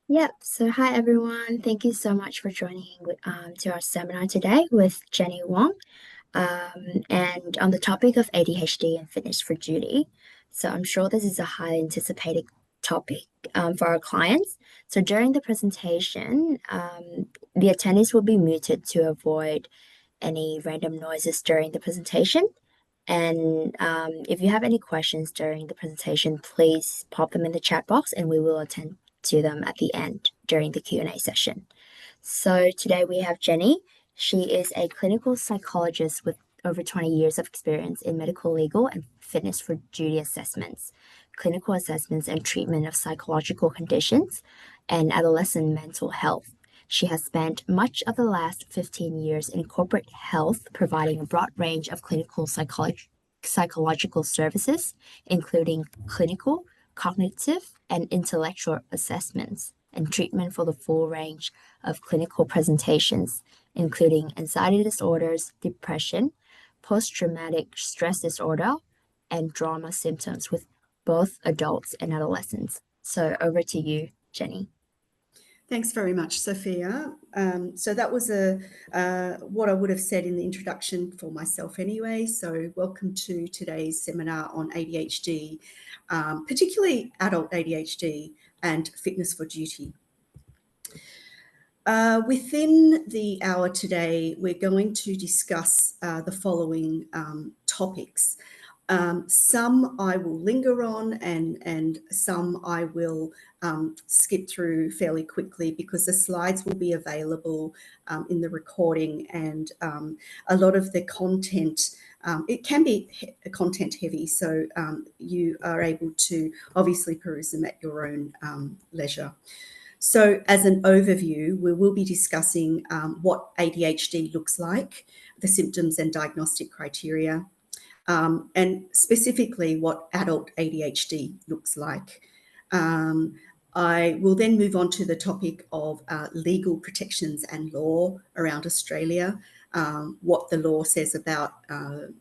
Yep. So, hi everyone. Thank you so much for joining to our seminar today with Jenny Wong, and on the topic of ADHD and fitness for duty. So, I'm sure this is a highly anticipated topic for our clients. So, during the presentation, the attendees will be muted to avoid any random noises during the presentation. And if you have any questions during the presentation, please pop them in the chat box and we will attend to them at the end during the Q&A session. So today we have Jenny. She is a clinical psychologist with over 20 years of experience in medical, legal, and fitness for duty assessments, clinical assessments, and treatment of psychological conditions, and adolescent mental health. She has spent much of the last 15 years in corporate health, providing a broad range of clinical psychological services, including clinical, cognitive, and intellectual assessments and treatment for the full range of clinical presentations, including anxiety disorders, depression, post traumatic stress disorder, and trauma symptoms with both adults and adolescents. So, over to you, Jenny. Thanks very much, Sophia. So that was what I would have said in the introduction for myself anyway. So welcome to today's seminar on ADHD, particularly adult ADHD and fitness for duty. Within the hour today, we're going to discuss the following topics. Some I will linger on and some I will skip through fairly quickly because the slides will be available in the recording, and a lot of the content, it can be content heavy, so you are able to obviously peruse them at your own leisure. So as an overview, we will be discussing what ADHD looks like, the symptoms and diagnostic criteria, and specifically what adult ADHD looks like. I will then move on to the topic of legal protections and law around Australia, what the law says about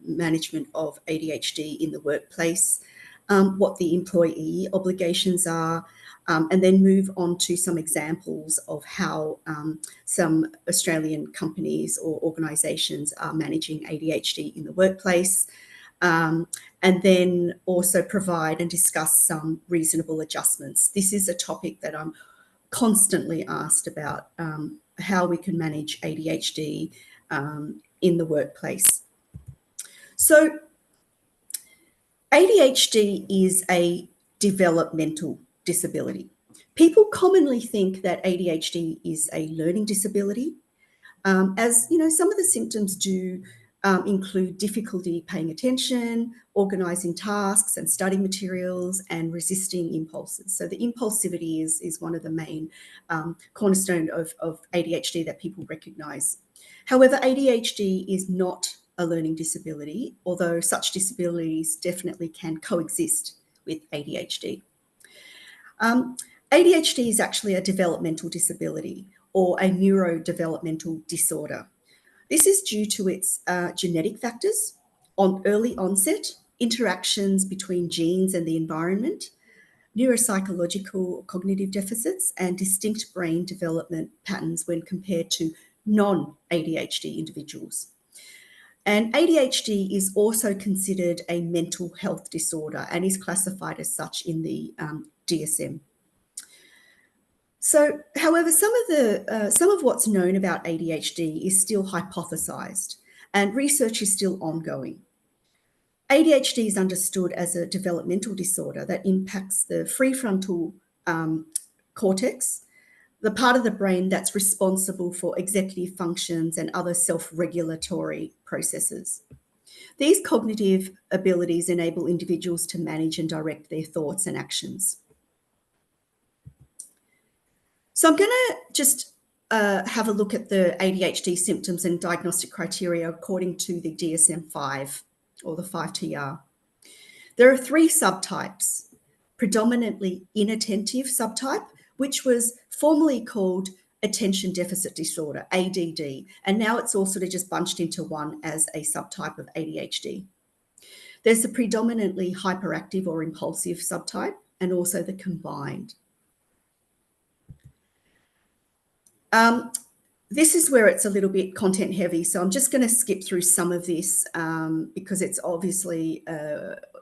management of ADHD in the workplace, what the employee obligations are, and then move on to some examples of how some Australian companies or organisations are managing ADHD in the workplace, and then also provide and discuss some reasonable adjustments. This is a topic that I'm constantly asked about, how we can manage ADHD in the workplace. So ADHD is a developmental disability. People commonly think that ADHD is a learning disability. As you know, some of the symptoms do include difficulty paying attention, organising tasks and studying materials, and resisting impulses. So the impulsivity is one of the main cornerstone of ADHD that people recognise. However, ADHD is not a learning disability, although such disabilities definitely can coexist with ADHD. ADHD is actually a developmental disability or a neurodevelopmental disorder. This is due to its genetic factors, on early onset, interactions between genes and the environment, neuropsychological cognitive deficits, and distinct brain development patterns when compared to non-ADHD individuals. And ADHD is also considered a mental health disorder and is classified as such in the DSM. So, however, some of what's known about ADHD is still hypothesized, and research is still ongoing. ADHD is understood as a developmental disorder that impacts the prefrontal cortex, the part of the brain that's responsible for executive functions and other self-regulatory processes. These cognitive abilities enable individuals to manage and direct their thoughts and actions. So I'm going to just have a look at the ADHD symptoms and diagnostic criteria according to the DSM-5 or the 5TR. There are three subtypes: predominantly inattentive subtype, which was formerly called attention deficit disorder, ADD, and now it's all sort of just bunched into one as a subtype of ADHD. There's the predominantly hyperactive or impulsive subtype, and also the combined. This is where it's a little bit content heavy, so I'm just going to skip through some of this because it's obviously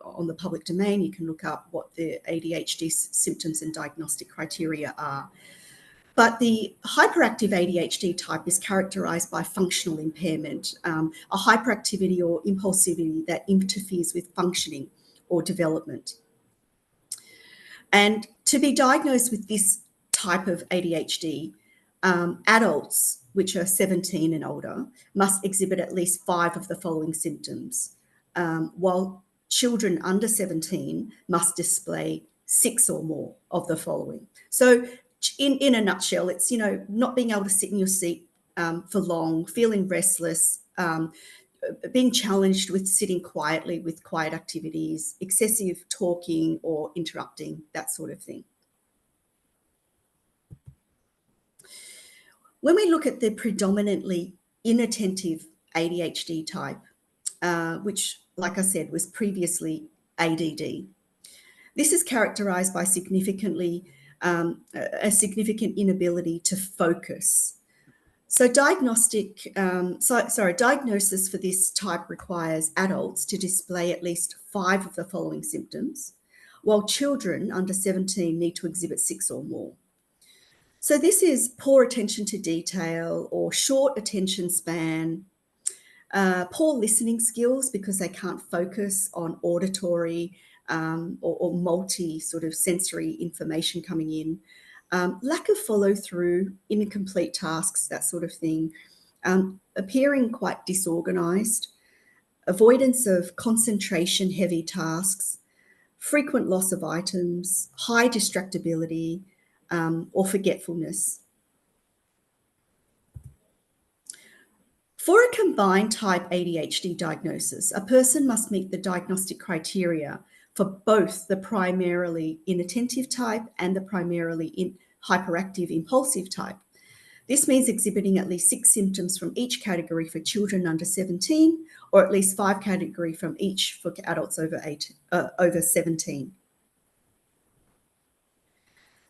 on the public domain. You can look up what the ADHD symptoms and diagnostic criteria are. But the hyperactive ADHD type is characterized by functional impairment, a hyperactivity or impulsivity that interferes with functioning or development. And to be diagnosed with this type of ADHD, adults, which are 17 and older, must exhibit at least 5 of the following symptoms, while children under 17 must display 6 or more of the following. So in a nutshell, it's, not being able to sit in your seat for long, feeling restless, being challenged with sitting quietly with quiet activities, excessive talking or interrupting, that sort of thing. When we look at the predominantly inattentive ADHD type, which, like I said, was previously ADD, this is characterized by a significant inability to focus. So diagnosis for this type requires adults to display at least 5 of the following symptoms, while children under 17 need to exhibit 6 or more. So this is poor attention to detail or short attention span, poor listening skills because they can't focus on auditory or multi sort of sensory information coming in, lack of follow through, incomplete tasks, that sort of thing, appearing quite disorganized, avoidance of concentration heavy tasks, frequent loss of items, high distractibility, or forgetfulness. For a combined type ADHD diagnosis, a person must meet the diagnostic criteria for both the primarily inattentive type and the primarily hyperactive impulsive type. This means exhibiting at least 6 symptoms from each category for children under 17, or at least 5 categories from each for adults over 17.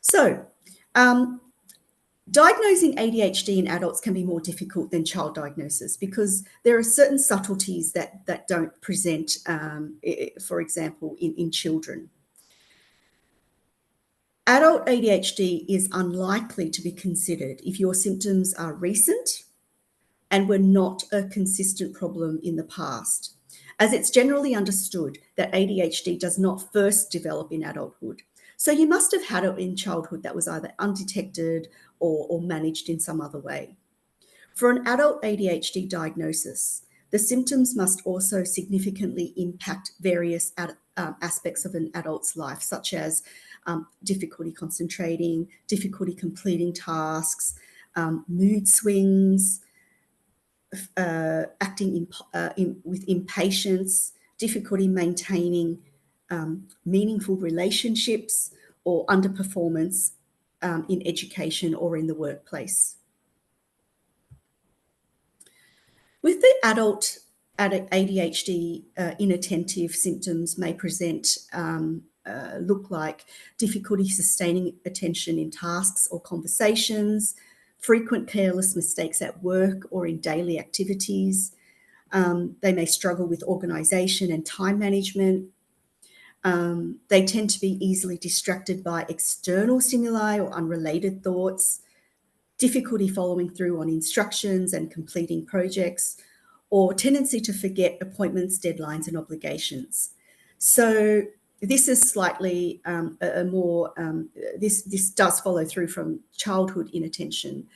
So, diagnosing ADHD in adults can be more difficult than child diagnosis because there are certain subtleties that don't present, for example, in children. Adult ADHD is unlikely to be considered if your symptoms are recent and were not a consistent problem in the past, as it's generally understood that ADHD does not first develop in adulthood. So you must have had it in childhood that was either undetected or managed in some other way. For an adult ADHD diagnosis, the symptoms must also significantly impact various aspects of an adult's life, such as difficulty concentrating, difficulty completing tasks, mood swings, acting with impatience, difficulty maintaining meaningful relationships, or underperformance in education or in the workplace. With the adult ADHD, inattentive symptoms may look like difficulty sustaining attention in tasks or conversations, frequent careless mistakes at work or in daily activities. They may struggle with organisation and time management. They tend to be easily distracted by external stimuli or unrelated thoughts, difficulty following through on instructions and completing projects, or tendency to forget appointments, deadlines, and obligations. So this is slightly this does follow through from childhood inattention,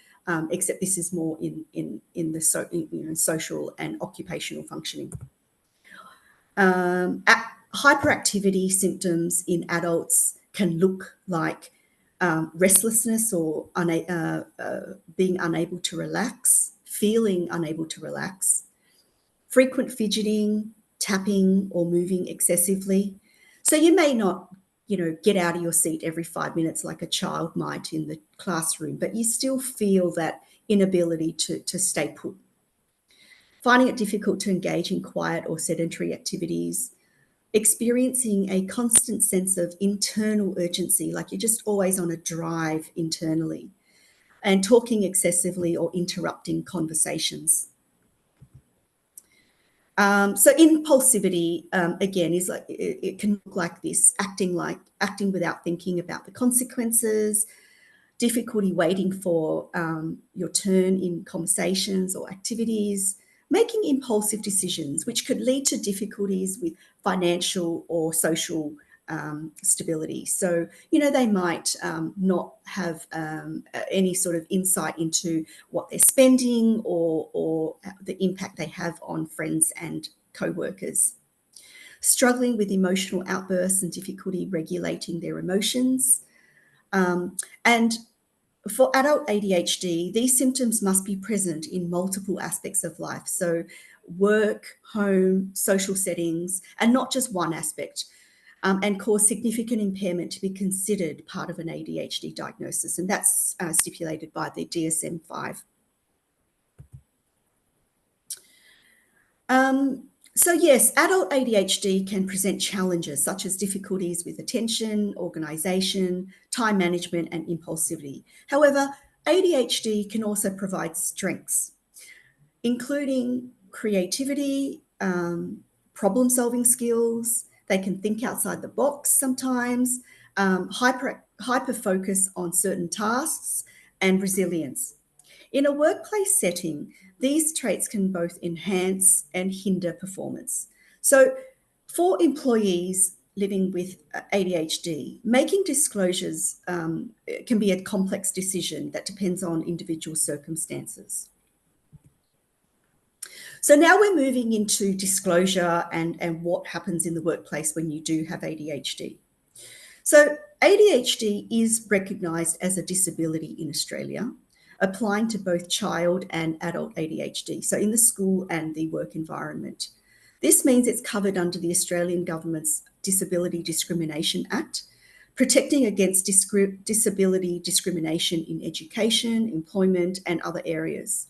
except this is more in the social and occupational functioning. Hyperactivity symptoms in adults can look like restlessness or being unable to relax, feeling unable to relax, frequent fidgeting, tapping, or moving excessively. So you may not, get out of your seat every 5 minutes like a child might in the classroom, but you still feel that inability to stay put. Finding it difficult to engage in quiet or sedentary activities, experiencing a constant sense of internal urgency, like you're just always on a drive internally, and talking excessively or interrupting conversations. So impulsivity, again, is like it can look like this: acting without thinking about the consequences, difficulty waiting for your turn in conversations or activities, making impulsive decisions, which could lead to difficulties with financial or social stability. So, they might not have any sort of insight into what they're spending or the impact they have on friends and co-workers. Struggling with emotional outbursts and difficulty regulating their emotions. And for adult ADHD, these symptoms must be present in multiple aspects of life. So work, home, social settings, and not just one aspect, and cause significant impairment to be considered part of an ADHD diagnosis. And that's stipulated by the DSM-5. So yes, adult ADHD can present challenges such as difficulties with attention, organisation, time management, and impulsivity. However, ADHD can also provide strengths, including creativity, problem-solving skills. They can think outside the box sometimes, hyper focus on certain tasks, and resilience. In a workplace setting, these traits can both enhance and hinder performance. So for employees living with ADHD, making disclosures can be a complex decision that depends on individual circumstances. So now we're moving into disclosure and what happens in the workplace when you do have ADHD. So ADHD is recognised as a disability in Australia, applying to both child and adult ADHD, so in the school and the work environment. This means it's covered under the Australian Government's Disability Discrimination Act, protecting against disability discrimination in education, employment, and other areas.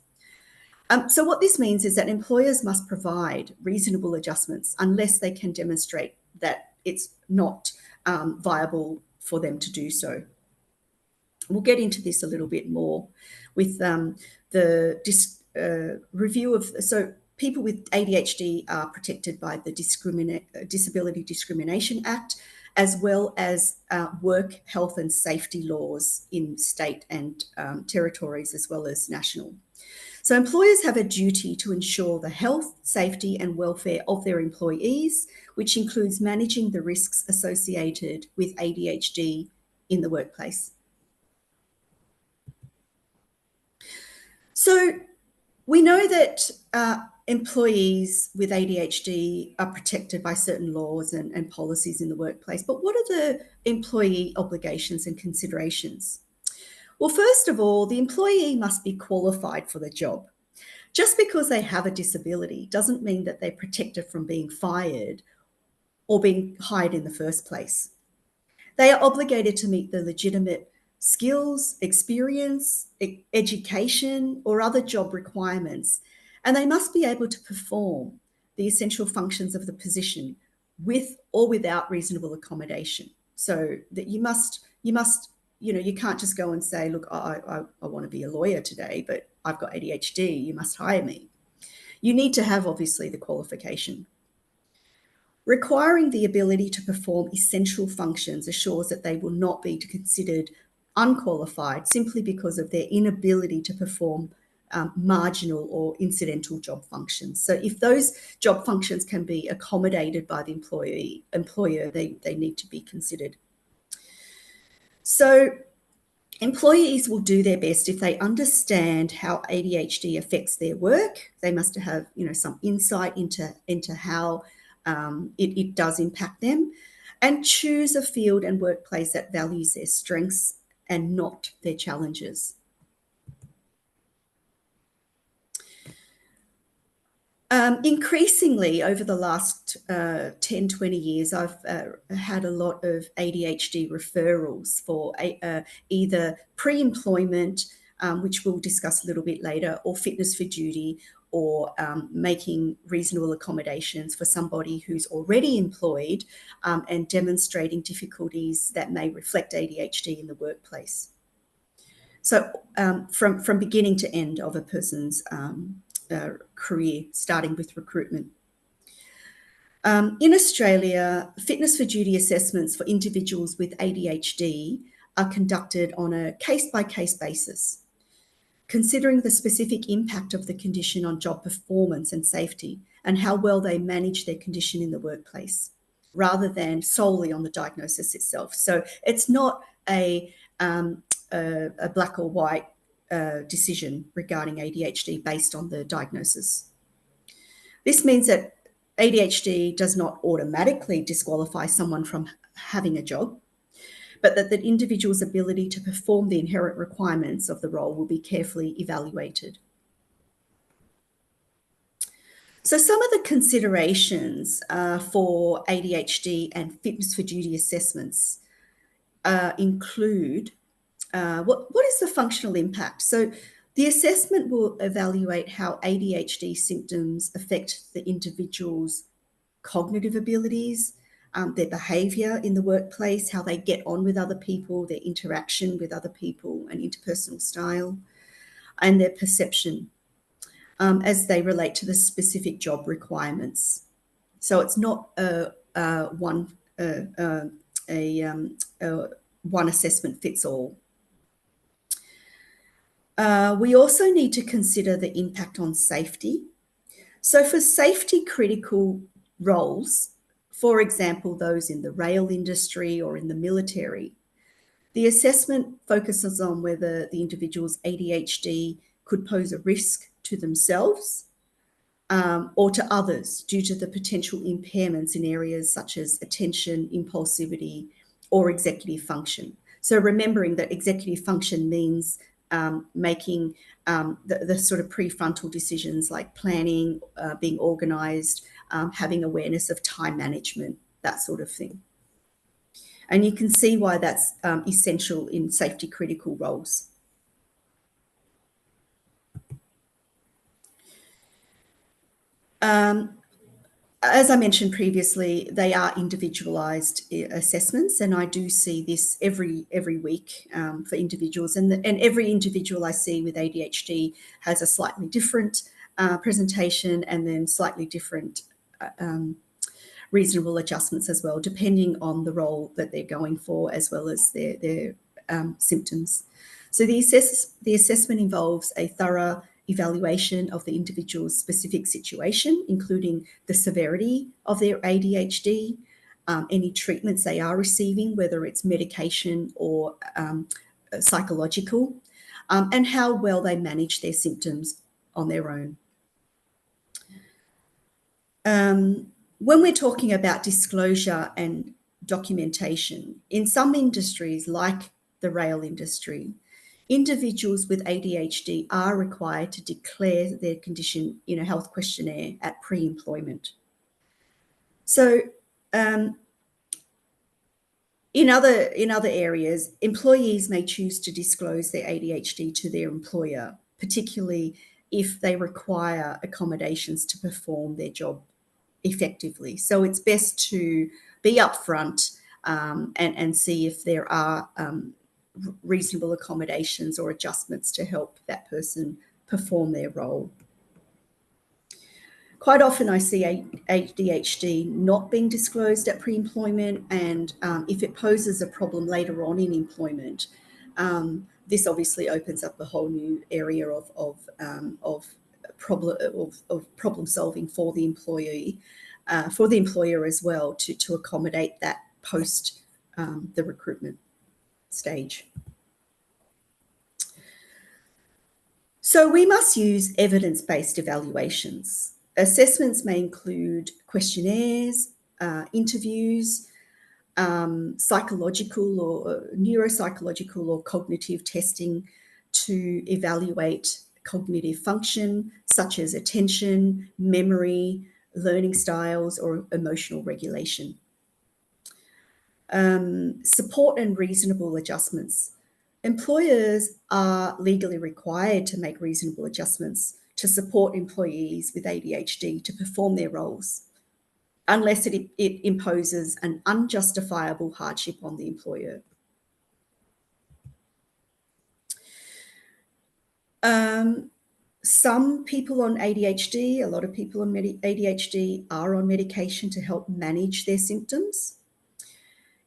So what this means is that employers must provide reasonable adjustments unless they can demonstrate that it's not viable for them to do so. We'll get into this a little bit more with the review of, so people with ADHD are protected by the Disability Discrimination Act, as well as work, health and safety laws in state and territories, as well as national. So employers have a duty to ensure the health, safety and welfare of their employees, which includes managing the risks associated with ADHD in the workplace. So we know that employees with ADHD are protected by certain laws and policies in the workplace, but what are the employee obligations and considerations? Well, first of all, the employee must be qualified for the job. Just because they have a disability doesn't mean that they're protected from being fired or being hired in the first place. They are obligated to meet the legitimate skills, experience, education, or other job requirements, and they must be able to perform the essential functions of the position with or without reasonable accommodation. So that you can't just go and say, look, I want to be a lawyer today, but I've got ADHD, you must hire me. You need to have, obviously, the qualification. Requiring the ability to perform essential functions assures that they will not be considered unqualified simply because of their inability to perform marginal or incidental job functions. So if those job functions can be accommodated by the employer, they need to be considered. So employees will do their best if they understand how ADHD affects their work. They must have, some insight into how it does impact them, and choose a field and workplace that values their strengths and not their challenges. Increasingly over the last 10, 20 years, I've had a lot of ADHD referrals for either pre-employment, which we'll discuss a little bit later, or fitness for duty, or making reasonable accommodations for somebody who's already employed and demonstrating difficulties that may reflect ADHD in the workplace. So from beginning to end of a person's career, starting with recruitment. In Australia, fitness for duty assessments for individuals with ADHD are conducted on a case-by-case basis, considering the specific impact of the condition on job performance and safety and how well they manage their condition in the workplace, rather than solely on the diagnosis itself. So it's not a black or white decision regarding ADHD based on the diagnosis. This means that ADHD does not automatically disqualify someone from having a job, but that the individual's ability to perform the inherent requirements of the role will be carefully evaluated. So some of the considerations for ADHD and fitness for duty assessments include what is the functional impact? So the assessment will evaluate how ADHD symptoms affect the individual's cognitive abilities, their behaviour in the workplace, how they get on with other people, their interaction with other people and interpersonal style, and their perception as they relate to the specific job requirements. So it's not one assessment fits all. We also need to consider the impact on safety. So for safety critical roles, for example, those in the rail industry or in the military, the assessment focuses on whether the individual's ADHD could pose a risk to themselves or to others due to the potential impairments in areas such as attention, impulsivity, or executive function. So remembering that executive function means making the sort of prefrontal decisions like planning, being organised, having awareness of time management, that sort of thing. And you can see why that's essential in safety critical roles. As I mentioned previously, they are individualised assessments, and I do see this every week for individuals. And every individual I see with ADHD has a slightly different presentation, and then slightly different reasonable adjustments as well, depending on the role that they're going for, as well as their symptoms. So the assessment involves a thorough evaluation of the individual's specific situation, including the severity of their ADHD, any treatments they are receiving, whether it's medication or psychological, and how well they manage their symptoms on their own. When we're talking about disclosure and documentation, in some industries like the rail industry, individuals with ADHD are required to declare their condition in a health questionnaire at pre-employment. So in other areas, employees may choose to disclose their ADHD to their employer, particularly if they require accommodations to perform their job effectively. So it's best to be upfront and see if there are reasonable accommodations or adjustments to help that person perform their role. Quite often I see ADHD not being disclosed at pre-employment, and if it poses a problem later on in employment, this obviously opens up a whole new area of problem solving for the employee, for the employer as well, to accommodate that post the recruitment stage. So we must use evidence-based evaluations. Assessments may include questionnaires, interviews, psychological or neuropsychological or cognitive testing to evaluate cognitive function, such as attention, memory, learning styles, or emotional regulation. Support and reasonable adjustments. Employers are legally required to make reasonable adjustments to support employees with ADHD to perform their roles, unless it imposes an unjustifiable hardship on the employer. Some people on ADHD, a lot of people on ADHD are on medication to help manage their symptoms.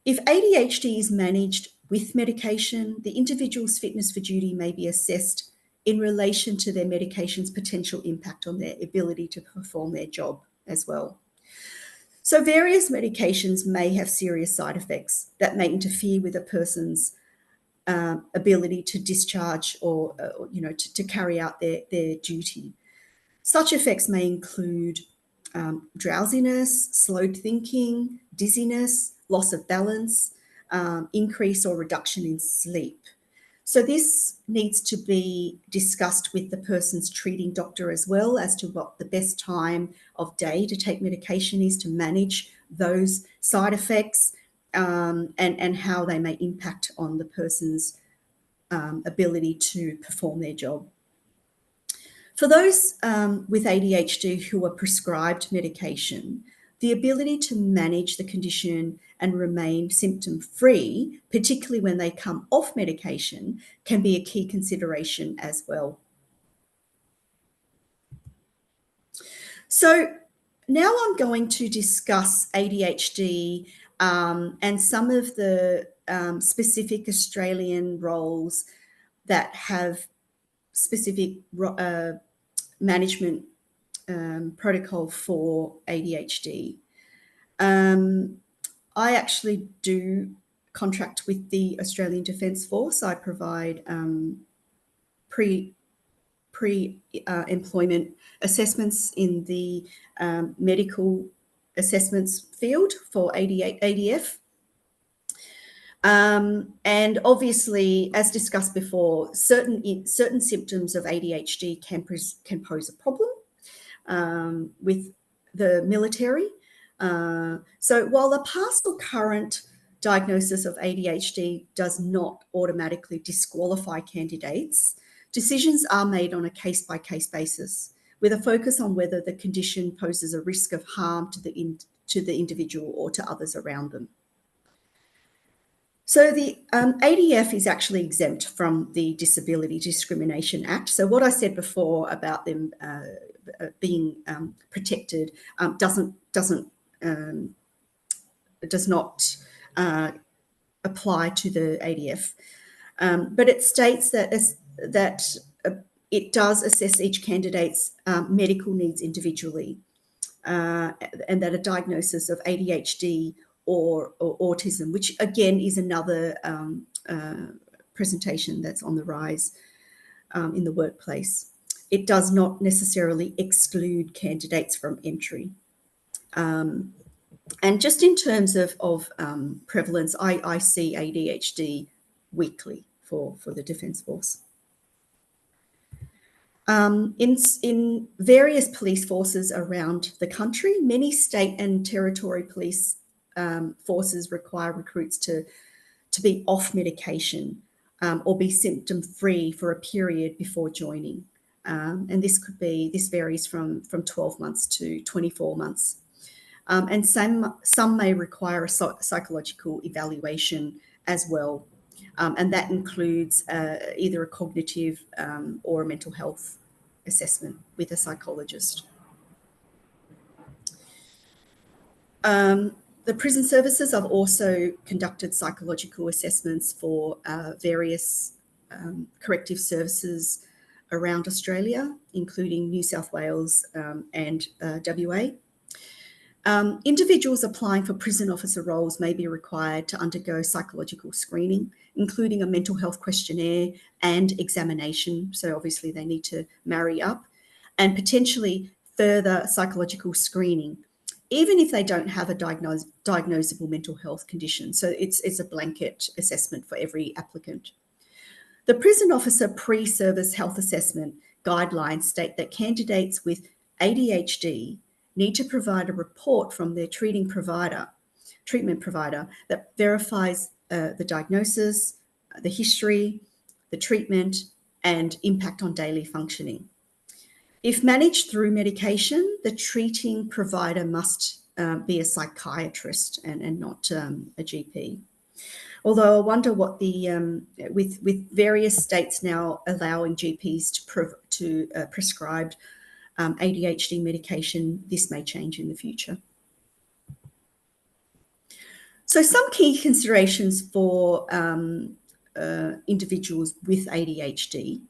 If ADHD is managed with medication, the individual's fitness for duty may be assessed in relation to their medication's potential impact on their ability to perform their job as well. So various medications may have serious side effects that may interfere with a person's ability to discharge or to carry out their duty. Such effects may include drowsiness, slowed thinking, dizziness, loss of balance, increase or reduction in sleep. So this needs to be discussed with the person's treating doctor as well as to what the best time of day to take medication is to manage those side effects, and how they may impact on the person's ability to perform their job. For those with ADHD who are prescribed medication, the ability to manage the condition and remain symptom-free, particularly when they come off medication, can be a key consideration as well. So now I'm going to discuss ADHD and some of the specific Australian roles that have specific management protocol for ADHD. I actually do contract with the Australian Defence Force. I provide pre-employment assessments in the medical assessments field for ADF. And obviously, as discussed before, certain symptoms of ADHD can pose a problem with the military. So while the past or current diagnosis of ADHD does not automatically disqualify candidates, decisions are made on a case-by-case basis with a focus on whether the condition poses a risk of harm to the individual or to others around them. So the ADF is actually exempt from the Disability Discrimination Act. So what I said before about them being protected does not apply to the ADF, but it states that it does assess each candidate's medical needs individually, and that a diagnosis of ADHD or autism, which again is another presentation that's on the rise in the workplace. It does not necessarily exclude candidates from entry. And just in terms of prevalence, I see ADHD weekly for the Defence Force. In various police forces around the country, many state and territory police forces require recruits to be off medication or be symptom-free for a period before joining. And this varies from 12 months to 24 months. And some may require a psychological evaluation as well. And that includes either a cognitive or a mental health assessment with a psychologist. The prison services have also conducted psychological assessments for various corrective services around Australia, including New South Wales and WA. Individuals applying for prison officer roles may be required to undergo psychological screening, including a mental health questionnaire and examination. So obviously they need to marry up, and potentially further psychological screening, even if they don't have a diagnosable mental health condition. So it's a blanket assessment for every applicant. The prison officer pre-service health assessment guidelines state that candidates with ADHD need to provide a report from their treatment provider that verifies the diagnosis, the history, the treatment, and impact on daily functioning. If managed through medication, the treating provider must be a psychiatrist and not a GP. Although I wonder what with various states now allowing GPs to prescribe ADHD medication, this may change in the future. So some key considerations for individuals with ADHD.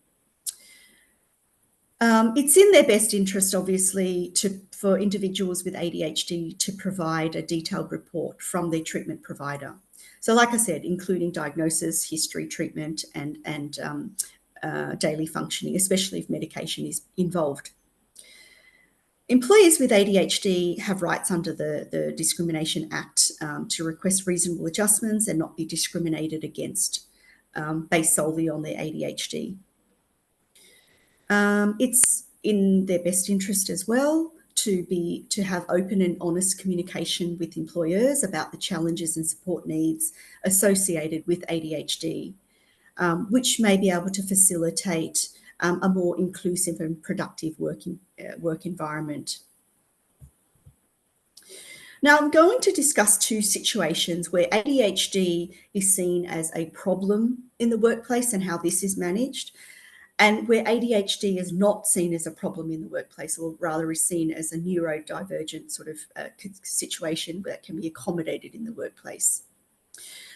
It's in their best interest, obviously, for individuals with ADHD to provide a detailed report from their treatment provider. So like I said, including diagnosis, history, treatment, and daily functioning, especially if medication is involved. Employees with ADHD have rights under the Discrimination Act to request reasonable adjustments and not be discriminated against based solely on their ADHD. It's in their best interest as well to have open and honest communication with employers about the challenges and support needs associated with ADHD, which may be able to facilitate a more inclusive and productive work environment. Now, I'm going to discuss two situations where ADHD is seen as a problem in the workplace and how this is managed, and where ADHD is not seen as a problem in the workplace, or rather is seen as a neurodivergent sort of situation that can be accommodated in the workplace.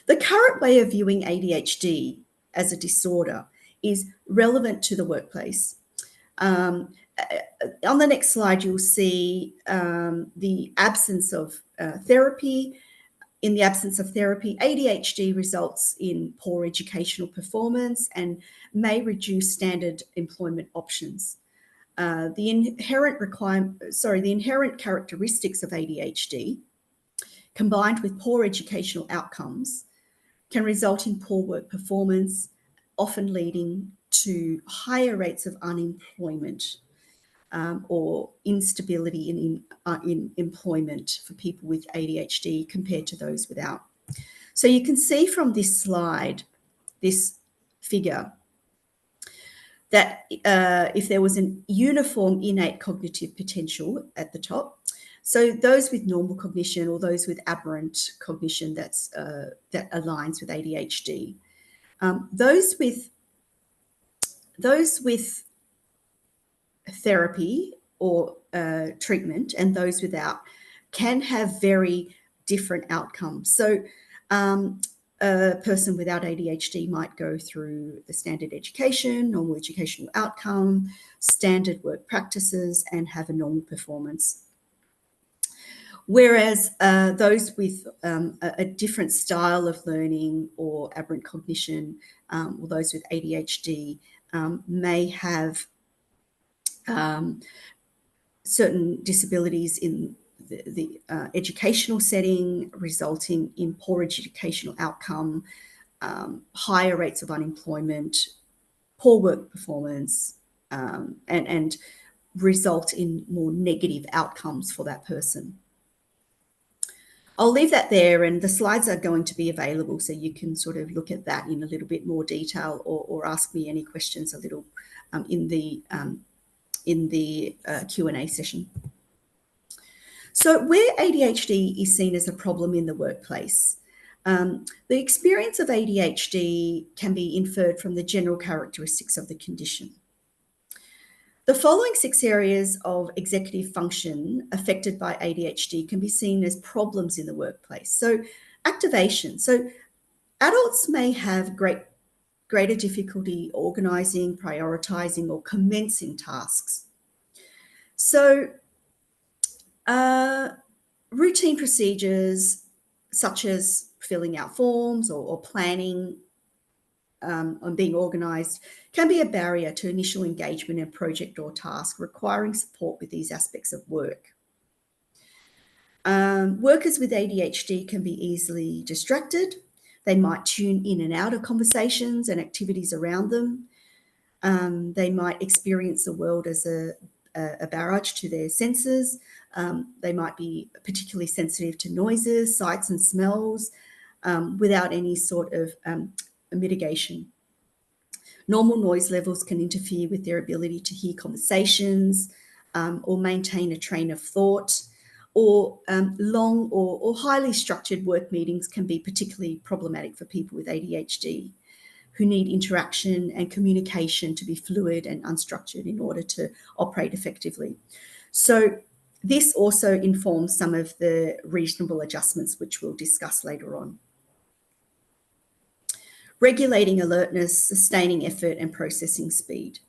The current way of viewing ADHD as a disorder is relevant to the workplace. On the next slide, you'll see the absence of therapy. In the absence of therapy, ADHD results in poor educational performance and may reduce standard employment options. The inherent characteristics of ADHD, combined with poor educational outcomes, can result in poor work performance, often leading to higher rates of unemployment or instability in employment for people with ADHD compared to those without. So you can see from this slide, this figure, that if there was an uniform innate cognitive potential at the top, so those with normal cognition or those with aberrant cognition that aligns with ADHD, those with therapy or treatment and those without can have very different outcomes. So a person without ADHD might go through the standard education, normal educational outcome, standard work practices, and have a normal performance. Whereas those with a different style of learning or aberrant cognition, or those with ADHD, may have certain disabilities in the educational setting, resulting in poor educational outcome, higher rates of unemployment, poor work performance, and result in more negative outcomes for that person. I'll leave that there, and the slides are going to be available so you can sort of look at that in a little bit more detail, or ask me any questions a little in the Q&A session. So where ADHD is seen as a problem in the workplace, the experience of ADHD can be inferred from the general characteristics of the condition. The following 6 areas of executive function affected by ADHD can be seen as problems in the workplace. So activation. So adults may have greater difficulty organising, prioritising, or commencing tasks. So routine procedures such as filling out forms or planning on being organised can be a barrier to initial engagement in a project or task, requiring support with these aspects of work. Workers with ADHD can be easily distracted. They might tune in and out of conversations and activities around them. They might experience the world as a barrage to their senses. They might be particularly sensitive to noises, sights and smells without any sort of mitigation. Normal noise levels can interfere with their ability to hear conversations or maintain a train of thought, or long or highly structured work meetings can be particularly problematic for people with ADHD who need interaction and communication to be fluid and unstructured in order to operate effectively. So this also informs some of the reasonable adjustments, which we'll discuss later on. Regulating alertness, sustaining effort, and processing speed.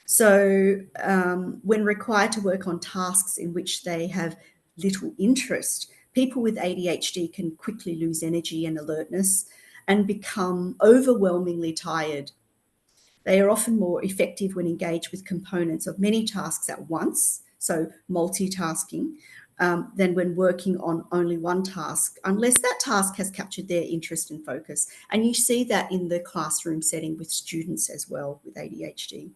So when required to work on tasks in which they have little interest, people with ADHD can quickly lose energy and alertness and become overwhelmingly tired. They are often more effective when engaged with components of many tasks at once, so multitasking, than when working on only one task, unless that task has captured their interest and focus. And you see that in the classroom setting with students as well with ADHD.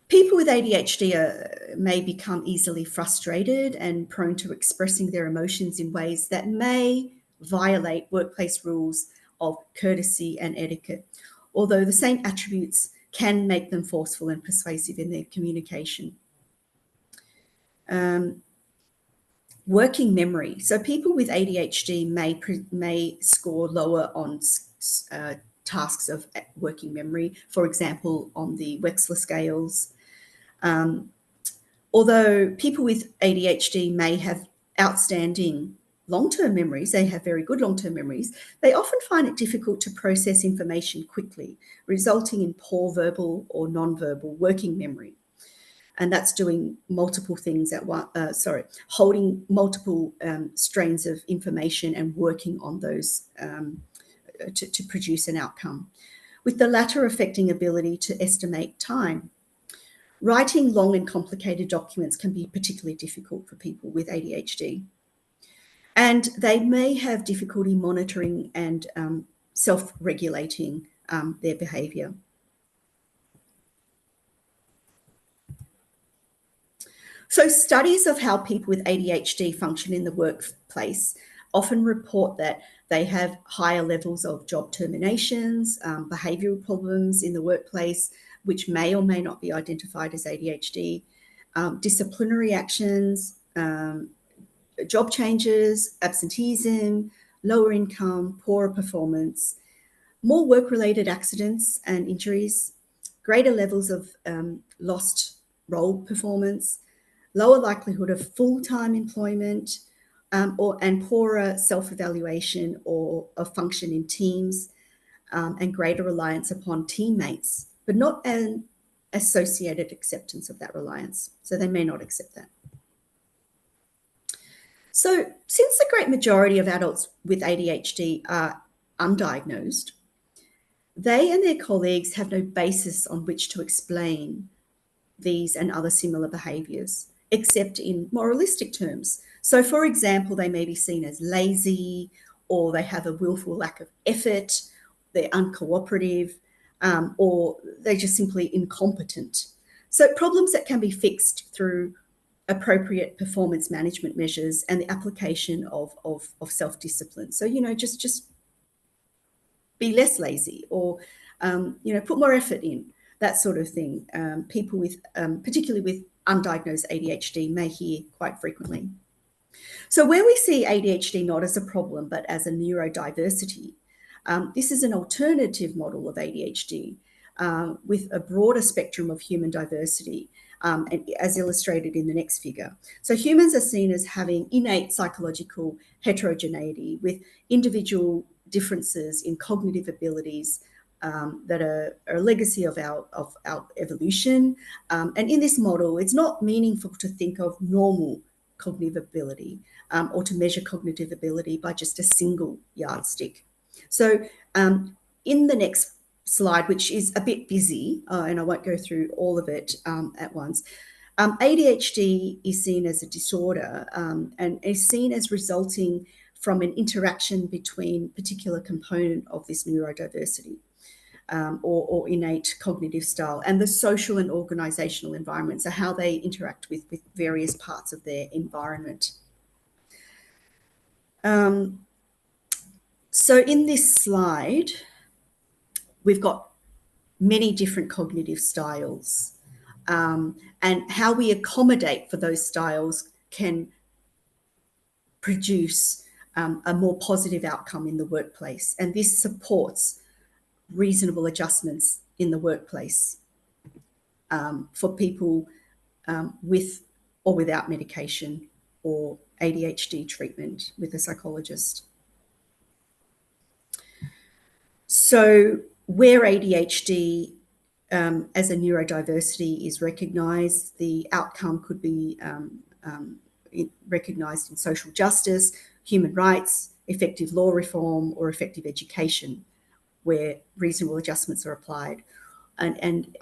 People with ADHD may become easily frustrated and prone to expressing their emotions in ways that may violate workplace rules of courtesy and etiquette, although the same attributes can make them forceful and persuasive in their communication. Working memory. So people with ADHD may score lower on tasks of working memory, for example, on the Wechsler scales. Although people with ADHD may have outstanding long-term memories, they have very good long-term memories, they often find it difficult to process information quickly, resulting in poor verbal or non-verbal working memory. And that's doing multiple things at once, holding multiple strains of information and working on those to produce an outcome, with the latter affecting ability to estimate time. Writing long and complicated documents can be particularly difficult for people with ADHD. And they may have difficulty monitoring and self-regulating their behaviour. So studies of how people with ADHD function in the workplace often report that they have higher levels of job terminations, behavioural problems in the workplace, which may or may not be identified as ADHD, disciplinary actions, job changes, absenteeism, lower income, poorer performance, more work-related accidents and injuries, greater levels of lost role performance, lower likelihood of full-time employment, and poorer self-evaluation or of function in teams, and greater reliance upon teammates, but not an associated acceptance of that reliance. So they may not accept that. So since the great majority of adults with ADHD are undiagnosed, they and their colleagues have no basis on which to explain these and other similar behaviours, except in moralistic terms. So, for example, they may be seen as lazy, or they have a willful lack of effort, they're uncooperative, or they're just simply incompetent. So problems that can be fixed through appropriate performance management measures and the application of self-discipline. So, just be less lazy, or, put more effort in, that sort of thing. People with, particularly with undiagnosed ADHD, may hear quite frequently. So where we see ADHD not as a problem, but as a neurodiversity, this is an alternative model of ADHD with a broader spectrum of human diversity, as illustrated in the next figure. So humans are seen as having innate psychological heterogeneity with individual differences in cognitive abilities that are a legacy of our evolution. And in this model, it's not meaningful to think of normal cognitive ability or to measure cognitive ability by just a single yardstick. So in the next slide, which is a bit busy, and I won't go through all of it at once, ADHD is seen as a disorder and is seen as resulting from an interaction between a particular component of this neurodiversity or innate cognitive style and the social and organisational environment, so how they interact with various parts of their environment. So in this slide, we've got many different cognitive styles. and how we accommodate for those styles can produce a more positive outcome in the workplace. And this supports reasonable adjustments in the workplace for people with or without medication or ADHD treatment with a psychologist. So where ADHD as a neurodiversity is recognised, the outcome could be recognised in social justice, human rights, effective law reform, or effective education, where reasonable adjustments are applied. And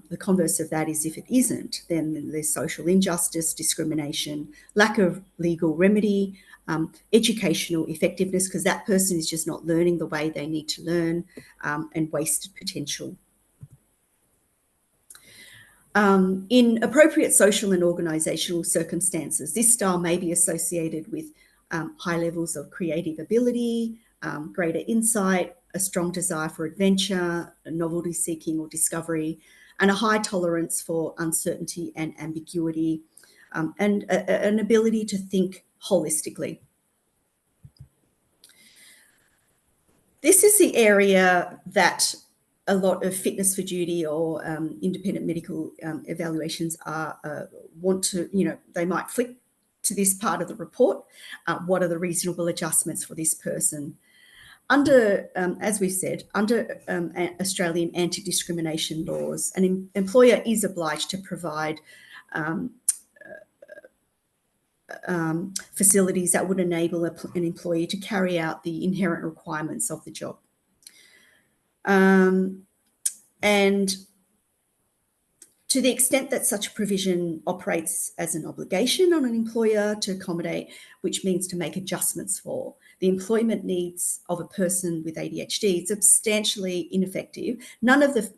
the converse of that is if it isn't, then there's social injustice, discrimination, lack of legal remedy, educational effectiveness, because that person is just not learning the way they need to learn, and wasted potential. In appropriate social and organisational circumstances, this style may be associated with high levels of creative ability, greater insight, a strong desire for adventure, novelty seeking or discovery, and a high tolerance for uncertainty and ambiguity, and an ability to think holistically. This is the area that a lot of fitness for duty or independent medical evaluations want to, they might flick to this part of the report. What are the reasonable adjustments for this person? Under, as we've said, under Australian anti-discrimination laws, an employer is obliged to provide facilities that would enable an employee to carry out the inherent requirements of the job. And to the extent that such a provision operates as an obligation on an employer to accommodate, which means to make adjustments for the employment needs of a person with ADHD, it's substantially ineffective. None of the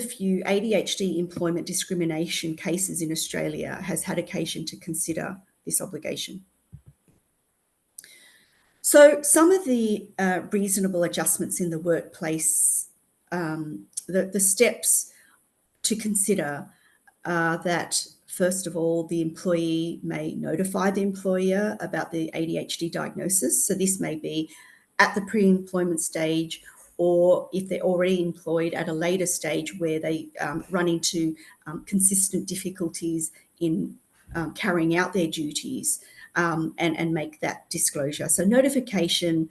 few ADHD employment discrimination cases in Australia has had occasion to consider this obligation. So some of the reasonable adjustments in the workplace, the steps to consider are that, first of all, the employee may notify the employer about the ADHD diagnosis. So this may be at the pre-employment stage, or if they're already employed at a later stage where they run into consistent difficulties in carrying out their duties, and make that disclosure. So notification,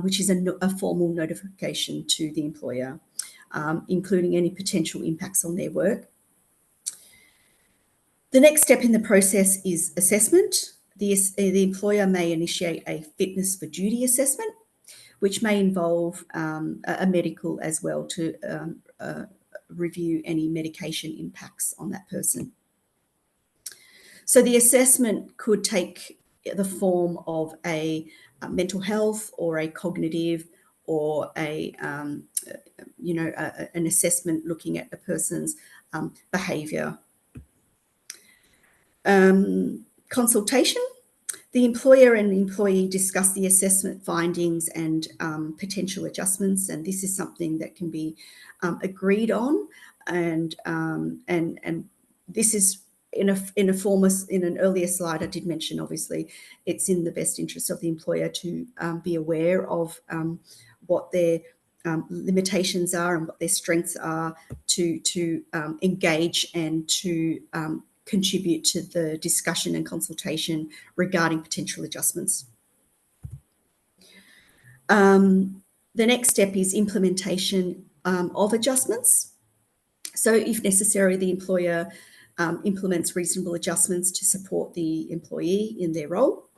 which is a formal notification to the employer, including any potential impacts on their work. The next step in the process is assessment. The employer may initiate a fitness for duty assessment, which may involve a medical as well to review any medication impacts on that person. So the assessment could take the form of a mental health or a cognitive or an assessment looking at a person's behaviour. Consultation. The employer and employee discuss the assessment findings and potential adjustments, and this is something that can be agreed on, and this is in an earlier slide I did mention, obviously, it's in the best interest of the employer to be aware of what their limitations are and what their strengths are to engage and to contribute to the discussion and consultation regarding potential adjustments. The next step is implementation of adjustments. So if necessary, the employer implements reasonable adjustments to support the employee in their role.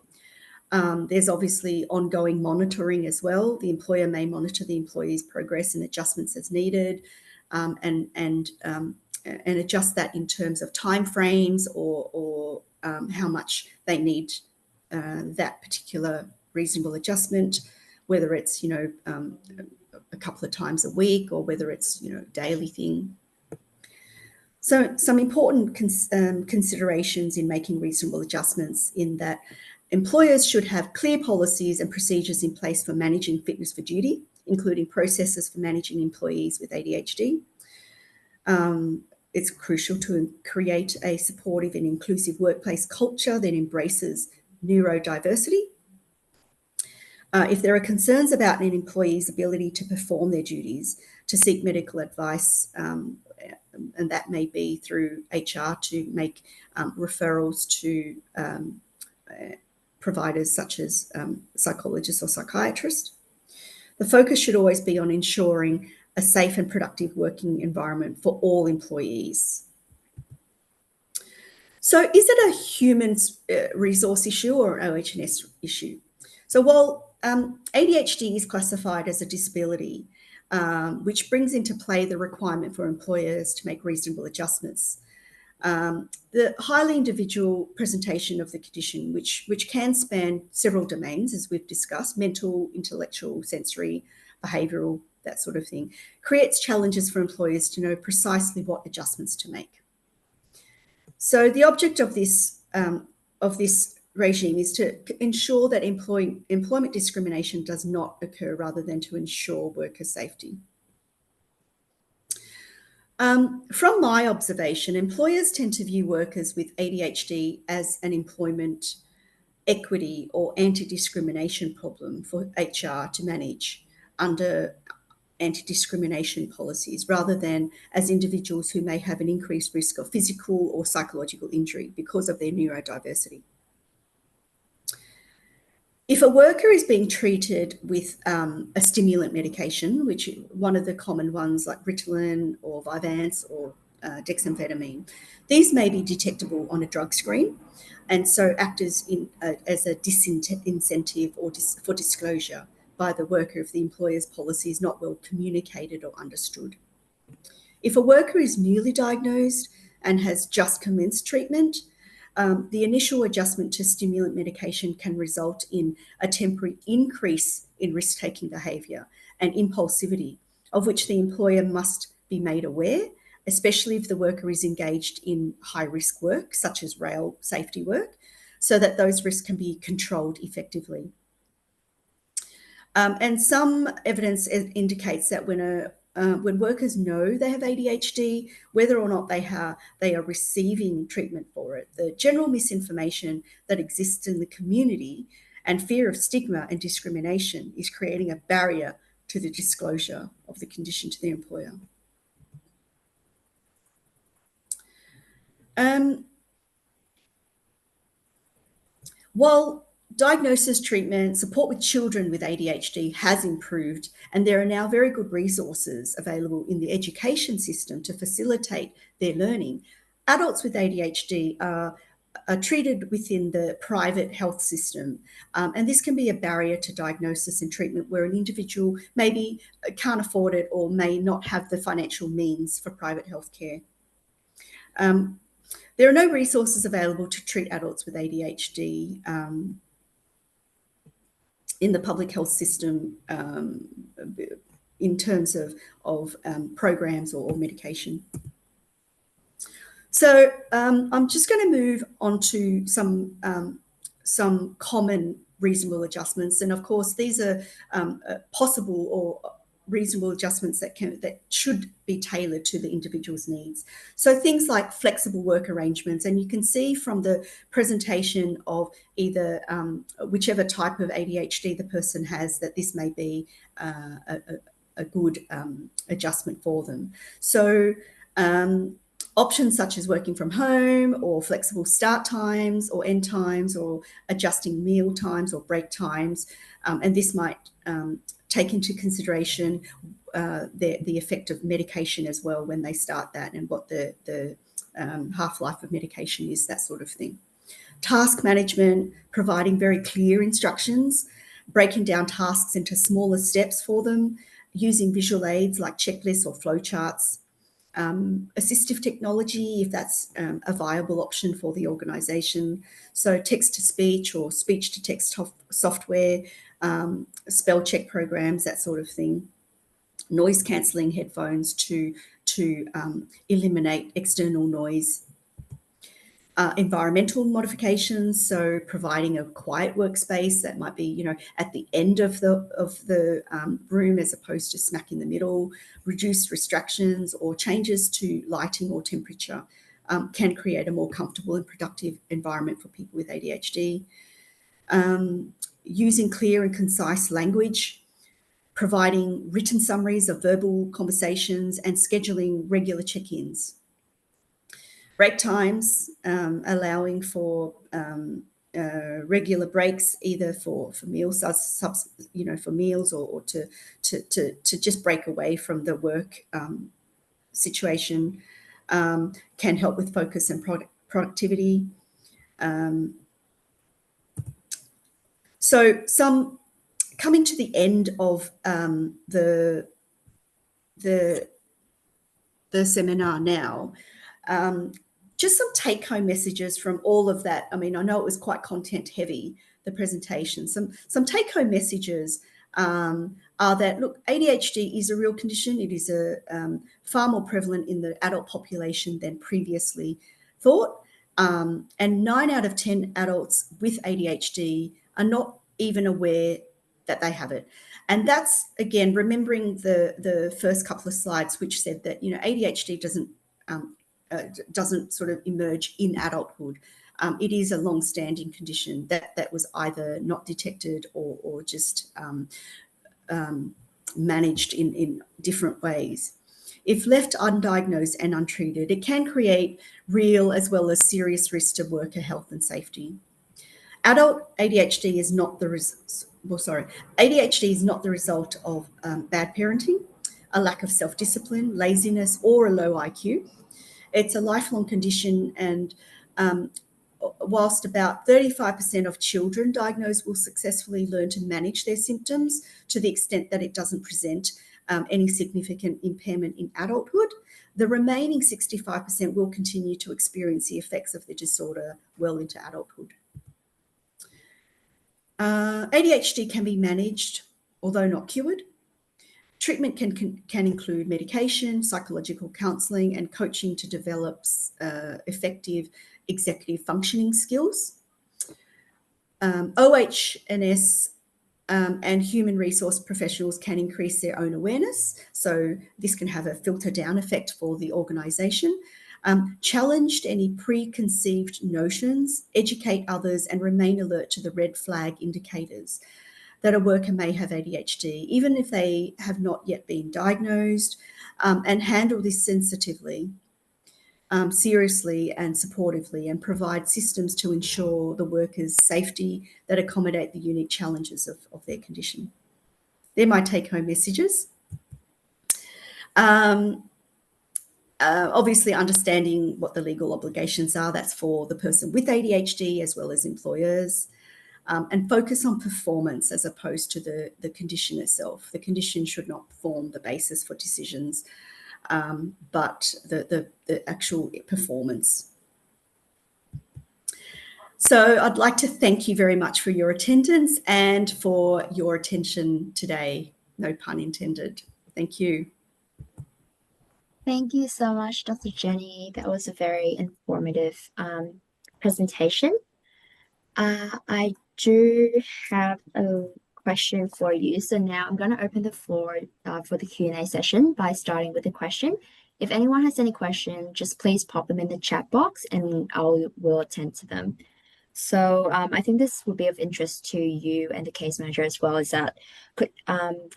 There's obviously ongoing monitoring as well. The employer may monitor the employee's progress and adjustments as needed, and adjust that in terms of timeframes or how much they need that particular reasonable adjustment, whether it's a couple of times a week or whether it's daily thing. So some important considerations in making reasonable adjustments in that employers should have clear policies and procedures in place for managing fitness for duty, including processes for managing employees with ADHD. It's crucial to create a supportive and inclusive workplace culture that embraces neurodiversity. If there are concerns about an employee's ability to perform their duties, to seek medical advice, and that may be through HR to make referrals to providers such as psychologists or psychiatrists. The focus should always be on ensuring a safe and productive working environment for all employees. So is it a human resource issue or an OH&S issue? So while ADHD is classified as a disability, which brings into play the requirement for employers to make reasonable adjustments, the highly individual presentation of the condition, which can span several domains, as we've discussed, mental, intellectual, sensory, behavioural, that sort of thing, creates challenges for employers to know precisely what adjustments to make. So the object of this regime is to ensure that employment discrimination does not occur, rather than to ensure worker safety. From my observation, employers tend to view workers with ADHD as an employment equity or anti-discrimination problem for HR to manage under anti-discrimination policies, rather than as individuals who may have an increased risk of physical or psychological injury because of their neurodiversity. If a worker is being treated with a stimulant medication, which one of the common ones like Ritalin or Vyvanse or dexamphetamine, these may be detectable on a drug screen, and so act as a disincentive or for disclosure by the worker if the employer's policy is not well communicated or understood. If a worker is newly diagnosed and has just commenced treatment, the initial adjustment to stimulant medication can result in a temporary increase in risk-taking behaviour and impulsivity, of which the employer must be made aware, especially if the worker is engaged in high-risk work, such as rail safety work, so that those risks can be controlled effectively. And some evidence indicates that when workers know they have ADHD, whether or not they are receiving treatment for it, the general misinformation that exists in the community and fear of stigma and discrimination is creating a barrier to the disclosure of the condition to the employer. While diagnosis, treatment, support with children with ADHD has improved, and there are now very good resources available in the education system to facilitate their learning, adults with ADHD are treated within the private health system, and this can be a barrier to diagnosis and treatment where an individual maybe can't afford it or may not have the financial means for private health care. There are no resources available to treat adults with ADHD in the public health system in terms of programs or medication. So I'm just going to move on to some common reasonable adjustments, and of course these are possible or reasonable adjustments that should be tailored to the individual's needs. So things like flexible work arrangements, and you can see from the presentation of either whichever type of ADHD the person has that this may be a good adjustment for them. So options such as working from home or flexible start times or end times or adjusting meal times or break times, and this might take into consideration the effect of medication as well when they start that, and what the half-life of medication is, that sort of thing. Task management, providing very clear instructions, breaking down tasks into smaller steps for them, using visual aids like checklists or flowcharts, assistive technology, if that's a viable option for the organisation. So text-to-speech or speech-to-text software, spell check programs, that sort of thing. Noise cancelling headphones to eliminate external noise. Environmental modifications, so providing a quiet workspace that might be, you know, at the end of the room as opposed to smack in the middle. Reduced restrictions or changes to lighting or temperature can create a more comfortable and productive environment for people with ADHD. Using clear and concise language, providing written summaries of verbal conversations, and scheduling regular check-ins. Break times, allowing for regular breaks, either for meals, you know, for meals, or to just break away from the work situation, can help with focus and productivity. So some coming to the end of the seminar now. Just some take-home messages from all of that. I mean, I know it was quite content-heavy, the presentation. Some take-home messages are that, look, ADHD is a real condition. It is far more prevalent in the adult population than previously thought. And 9 out of 10 adults with ADHD are not even aware that they have it. And that's, again, remembering the first couple of slides, which said that, you know, ADHD doesn't sort of emerge in adulthood. It is a long-standing condition that was either not detected or just managed in different ways. If left undiagnosed and untreated, it can create real as well as serious risks to worker health and safety. Adult ADHD is not the ADHD is not the result of bad parenting, a lack of self-discipline, laziness, or a low IQ. It's a lifelong condition, and whilst about 35% of children diagnosed will successfully learn to manage their symptoms to the extent that it doesn't present any significant impairment in adulthood, the remaining 65% will continue to experience the effects of the disorder well into adulthood. ADHD can be managed, although not cured. Treatment can include medication, psychological counselling, and coaching to develop effective executive functioning skills. OH&S and human resource professionals can increase their own awareness. So this can have a filter down effect for the organisation. Challenged any preconceived notions, educate others, and remain alert to the red flag indicators that a worker may have ADHD, even if they have not yet been diagnosed, and handle this sensitively, seriously and supportively, and provide systems to ensure the workers' safety that accommodate the unique challenges of their condition. They're my take-home messages. Obviously, understanding what the legal obligations are, that's for the person with ADHD as well as employers. And focus on performance as opposed to the condition itself. The condition should not form the basis for decisions, but the actual performance. So I'd like to thank you very much for your attendance and for your attention today. No pun intended. Thank you. Thank you so much, Dr. Jenny. That was a very informative presentation. I do have a question for you. So now I'm going to open the floor for the Q&A session by starting with a question. If anyone has any question, just please pop them in the chat box and will attend to them. So I think this would be of interest to you and the case manager as well, is that could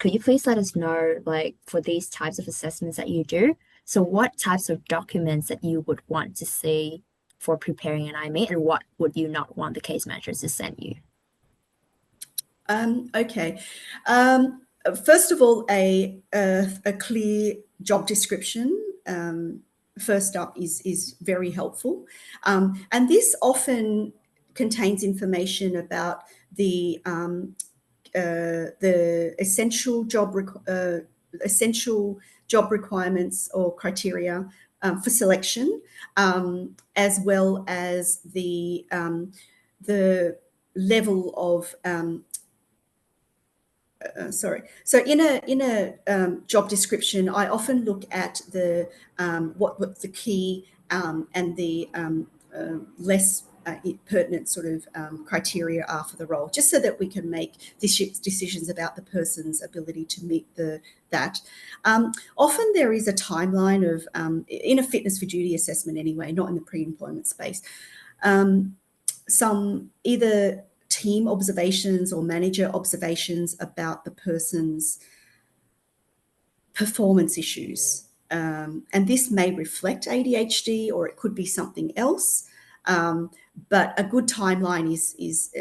you please let us know, like, for these types of assessments that you do, so what types of documents that you would want to see for preparing an IME, and what would you not want the case managers to send you? Okay. First of all, a clear job description first up is very helpful. And this often contains information about the essential job requirements or criteria for selection, as well as the level of So in a job description, I often look at the what the key and the less pertinent sort of criteria are for the role, just so that we can make decisions about the person's ability to meet that. Often there is a timeline of, in a fitness for duty assessment anyway, not in the pre-employment space, some either team observations or manager observations about the person's performance issues. And this may reflect ADHD, or it could be something else. But a good timeline is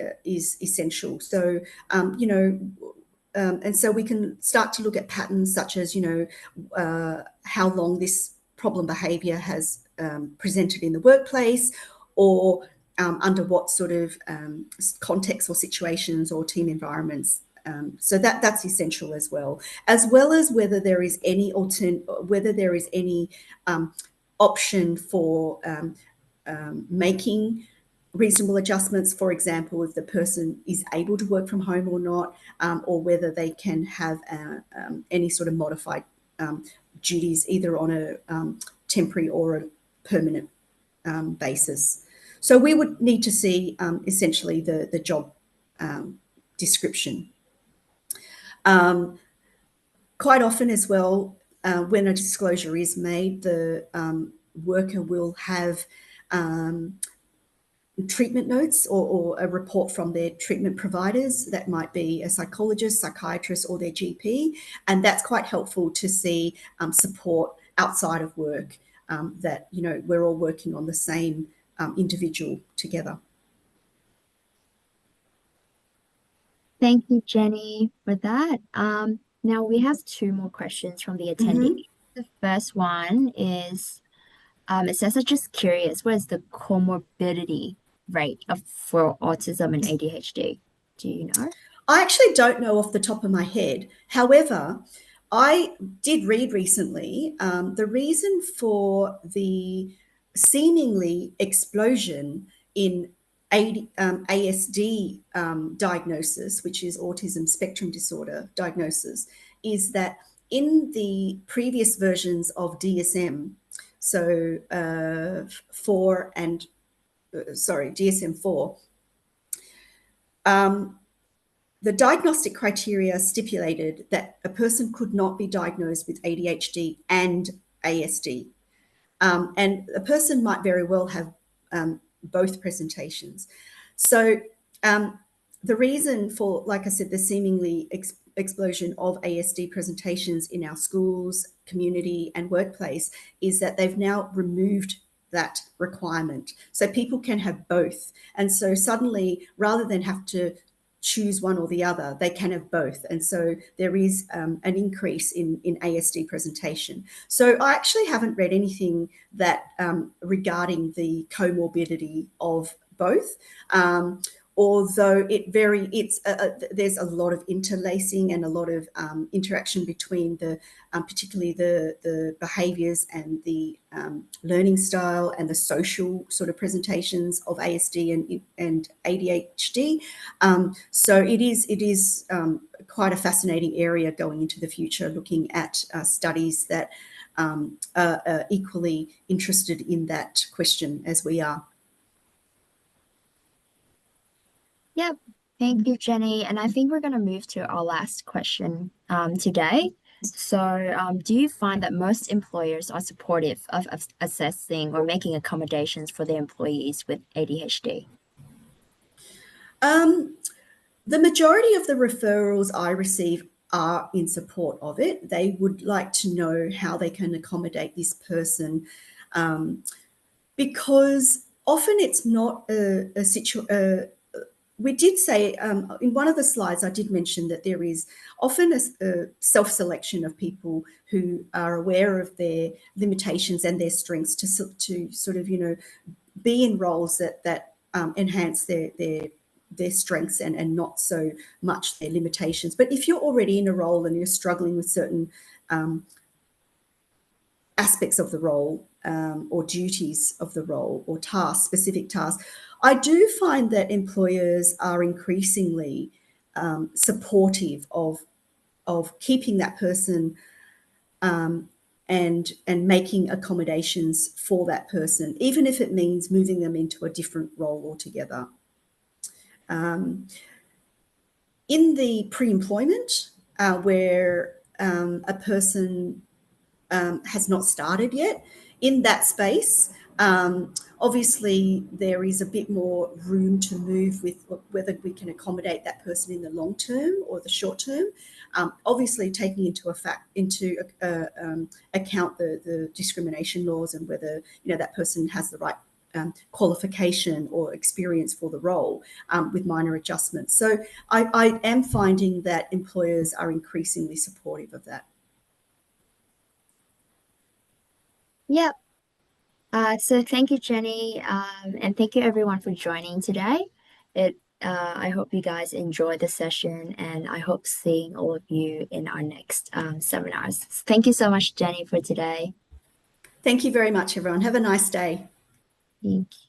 essential. So, and so we can start to look at patterns such as, how long this problem behaviour has presented in the workplace, or under what sort of contexts or situations or team environments. So that's essential as well as whether there is any option for making reasonable adjustments. For example, if the person is able to work from home or not, or whether they can have any sort of modified duties, either on a temporary or a permanent basis. So we would need to see essentially the job description. Quite often as well, when a disclosure is made, the worker will have treatment notes or a report from their treatment providers. That might be a psychologist, psychiatrist, or their GP. And that's quite helpful to see support outside of work, that, we're all working on the same individual together. Thank you, Jenny, for that. Now we have two more questions from the attendee. Mm-hmm. The first one is, it says, I'm just curious, what is the comorbidity rate for autism and ADHD? Do you know? I actually don't know off the top of my head. However, I did read recently the reason for the seemingly explosion in ASD diagnosis, which is autism spectrum disorder diagnosis, is that in the previous versions of DSM, so DSM-4, the diagnostic criteria stipulated that a person could not be diagnosed with ADHD and ASD. And a person might very well have both presentations. So the reason for, like I said, the seemingly explosion of ASD presentations in our schools, community, and workplace is that they've now removed that requirement. So people can have both. And so suddenly, rather than have to choose one or the other, they can have both. And so there is an increase in ASD presentation. So I actually haven't read anything that regarding the comorbidity of both. Although there's a lot of interlacing and a lot of interaction between particularly the behaviours and the learning style and the social sort of presentations of ASD and ADHD. So it is quite a fascinating area going into the future, looking at studies that are equally interested in that question as we are. Yep. Thank you, Jenny. And I think we're going to move to our last question today. So, do you find that most employers are supportive of assessing or making accommodations for their employees with ADHD? The majority of the referrals I receive are in support of it. They would like to know how they can accommodate this person, because often it's not a situation. We did say in one of the slides, I did mention that there is often a self-selection of people who are aware of their limitations and their strengths to sort of, be in roles that enhance their strengths and not so much their limitations. But if you're already in a role and you're struggling with certain aspects of the role, or duties of the role, or specific tasks, I do find that employers are increasingly supportive of keeping that person and making accommodations for that person, even if it means moving them into a different role altogether. In the pre-employment, where a person has not started yet, in that space, obviously there is a bit more room to move with whether we can accommodate that person in the long term or the short term. Obviously taking into account the discrimination laws and whether that person has the right qualification or experience for the role, with minor adjustments. So I am finding that employers are increasingly supportive of that. Yep. So thank you, Jenny, and thank you everyone for joining today. I hope you guys enjoyed the session, and I hope seeing all of you in our next seminars. Thank you so much, Jenny, for today. Thank you very much, everyone. Have a nice day. Thank you.